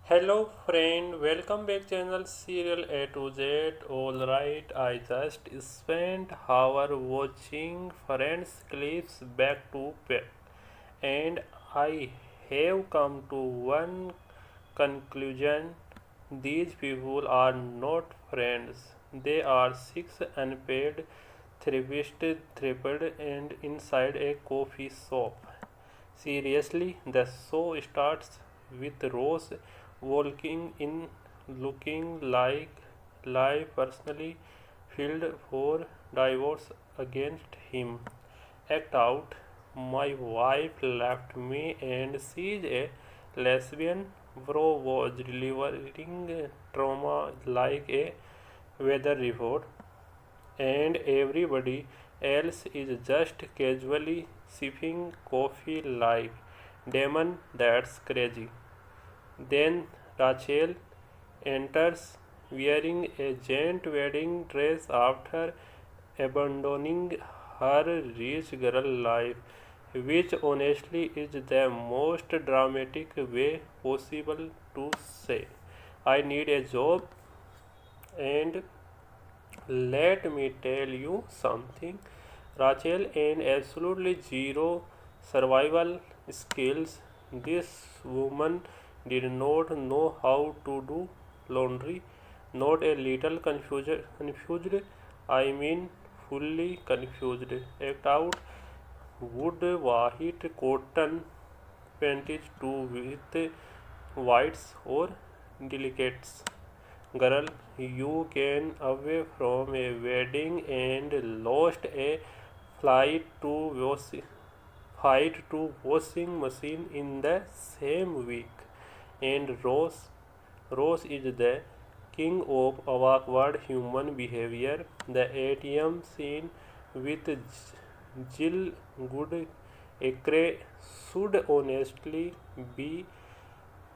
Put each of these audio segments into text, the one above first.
Hello friend, welcome back channel Serial A to Z. Alright, I just spent hour watching Friends clips back to back and I have come to one conclusion. These people are not friends. They are six unpaid therapists trapped and inside a coffee shop. Seriously, the show starts with Rose walking in looking like life personally filed for divorce against him. Act out. My wife left me and she's a lesbian. Bro was delivering trauma like a weather report and everybody else is just casually sipping coffee like demon. That's crazy. Then Rachel enters wearing a giant wedding dress after abandoning her rich girl life, which honestly is the most dramatic way possible to say I need a job. And let me tell you something. Rachel and absolutely zero survival skills. This woman did not know how to do laundry. Not a little confused. I mean, fully confused. Act out. Would white cotton panties too with whites or delicates? Girl, you came away from a wedding and lost a flight to wash, flight to washing machine in the same week. And Rose is the king of awkward human behavior. The ATM scene with Jill Goodacre should honestly be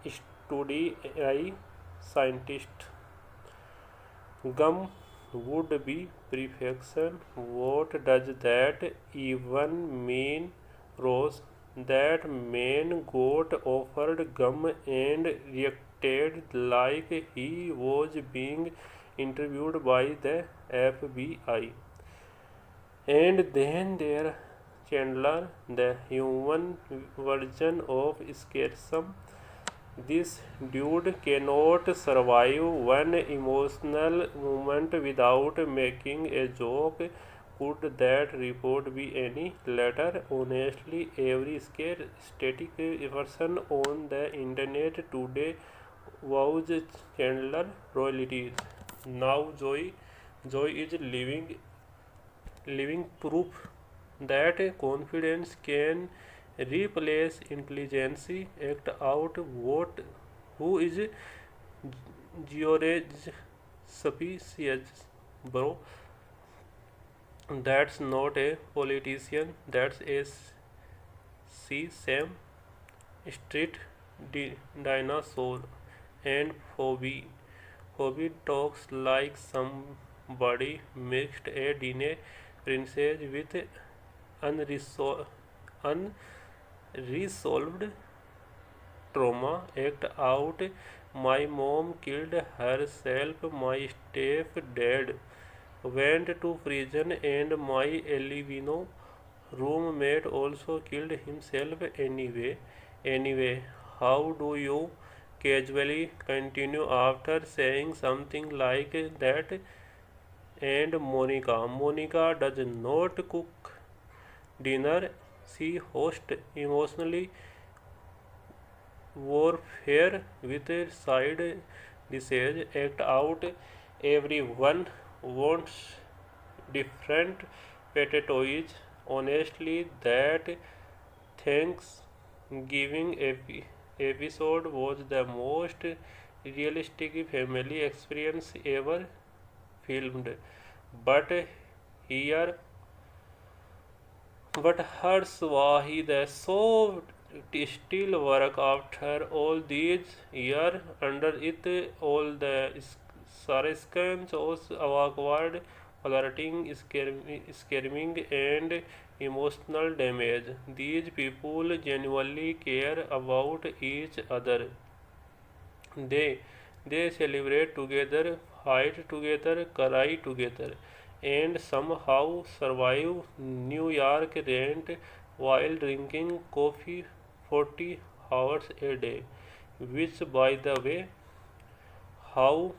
study scientist. Gum would be perfection. What does that even mean, Rose? That man got offered gum and reacted like he was being interviewed by the FBI. And then there Chandler, the human version of scaresome. This dude cannot survive one emotional moment without making a joke. Could that report be any later? Honestly, every scare static person on the internet today vows Chandler royalties. Now Joy is living proof that confidence can replace intelligence. Act out. What? Who is George Species, bro? That's not a politician. That's a Sam Street dinosaur. And Phoebe talks like somebody mixed a Disney princess with unresolved, unresolved trauma. Act out. My mom killed herself. My stepdad went to prison, and my albino roommate also killed himself anyway. Anyway, how do you casually continue after saying something like that? And Monica does not cook dinner. She hosts emotionally warfare with side dishes. Act out. Everyone wants different potatoes. Honestly, that Thanksgiving episode was the most realistic family experience ever filmed. But here but her Swahi, the so still work after all these years under it all the sarcasm, awkward flirting, scaring and emotional damage. These people genuinely care about each other. They they celebrate together, fight together, cry together, and somehow survive New York rent while drinking coffee 40 hours a day. Which, by the way, how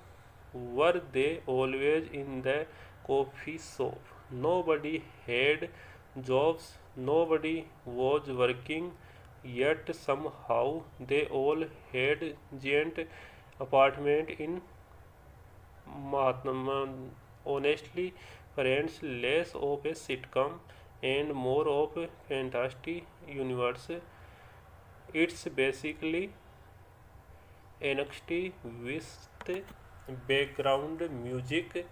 were they always in the coffee shop? Nobody had jobs, nobody was working, yet somehow they all had giant apartment in Mahatma. Honestly, Friends, less of a sitcom and more of a fantasy universe. It's basically NXT with background music,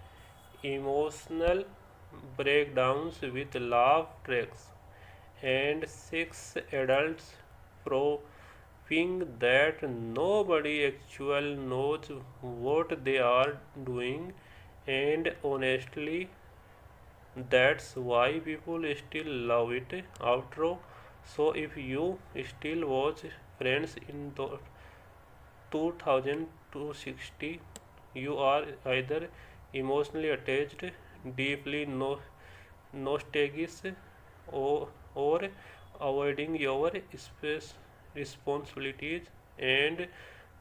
emotional breakdowns with laugh tracks, and six adults proving that nobody actually knows what they are doing. And honestly, that's why people still love it. Outro. So if you still watch Friends in the 2260, you are either emotionally attached, deeply nostalgic, or avoiding your space responsibilities and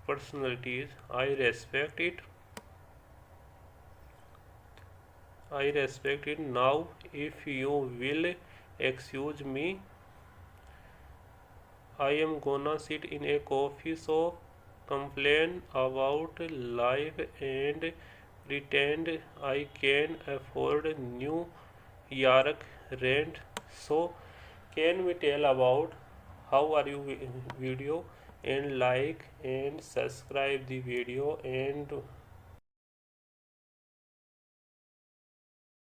personalities. I respect it. Now if you will excuse me, I am gonna sit in a coffee shop, complain about life, and pretend I can afford New York rent. So, can we tell about how are you video, and like and subscribe the video, and